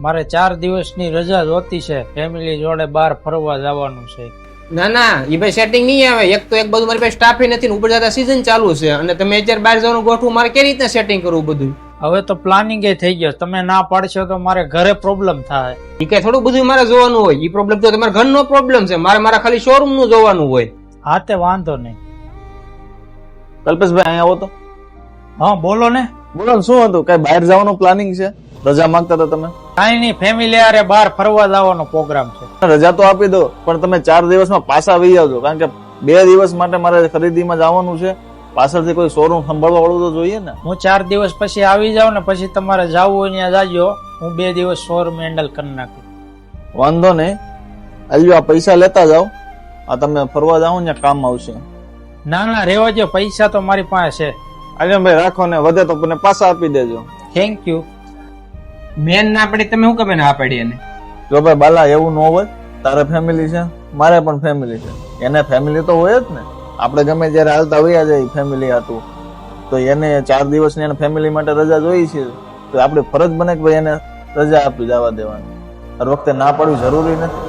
મારે 4 દિવસની રજા જોતી છે, ફેમિલી જોડે બહાર ફરવા જવાનું છે. ના ના એ ભાઈ સેટિંગ નહીં આવે. એક તો એક બધું મારી પાસે સ્ટાફ નથી ને ઉપર જતા સીઝન ચાલુ છે અને તમે અત્યારે બહાર જવાનું ગોઠવું, મારે કેવી રીતે સેટિંગ કરવું બધું? હવે તો પ્લાનિંગ થઈ ગયો, તમે ના પાડશો તો મારે ઘરે પ્રોબ્લેમ થાય. એ કઈ થોડું બધું મારે જોવાનું હોય. એ પ્રોબ્લેમ તો તમારા ઘરનો પ્રોબ્લેમ છે, મારે મારા ખાલી શોરૂમ નું જોવાનું હોય. હા તે વાંધો નહીં. કલ્પેશભાઈ અહીંયા આવો તો. હા બોલો ને. બોલો ને, શું હતું? કઈ બહાર જવાનું પ્લાનિંગ છે? રજા માંગતા હતા તમે? કાંઈ નહીં, ફેમિલી હારે બહાર ફરવા જવાનો પ્રોગ્રામ છે. રજા તો આપી દો, પણ તમે 4 દિવસમાં પાછા આવી આવજો, કારણ કે 2 દિવસ માટે મારે ખરીદીમાં જવાનું છે. પાછળથી કોઈ શોરૂમ સંભાળવા વાળું તો જોઈએ ને. હું 4 દિવસ પછી આવી જાઉં ને, પછી તમારે જવું હોય ત્યાં જાજો. હું 2 દિવસ શોરૂમ હેન્ડલ કરી નાખું. વાંધો નહીં, આલ્યો આ પૈસા લેતા જાઓ. આ તમે ફરવા જાઓ ને કામ આવશે. ના ના રેવા દો, પૈસા તો મારી પાસે છે. આજે ભાઈ રાખો ને, વધે તો મને પાછા આપી દેજો. Thank you. મેન ના પડી તમે શું કમે ના પાડી એને? જો ભાઈ બાલા એવું ન હોય, તારે ફેમિલી છે, મારે પણ ફેમિલી છે, એને ફેમિલી તો હોય જ ને. આપણે ગમે ત્યારે હાલતા વયા જાય ફેમિલી હતું, તો એને 4 દિવસની એને ફેમિલી માટે રજા જોઈ છે, તો આપણી ફરજ બને કે ભાઈ એને રજા આપી જવા દેવાની. હર વખતે ના પાડવી જરૂરી નથી.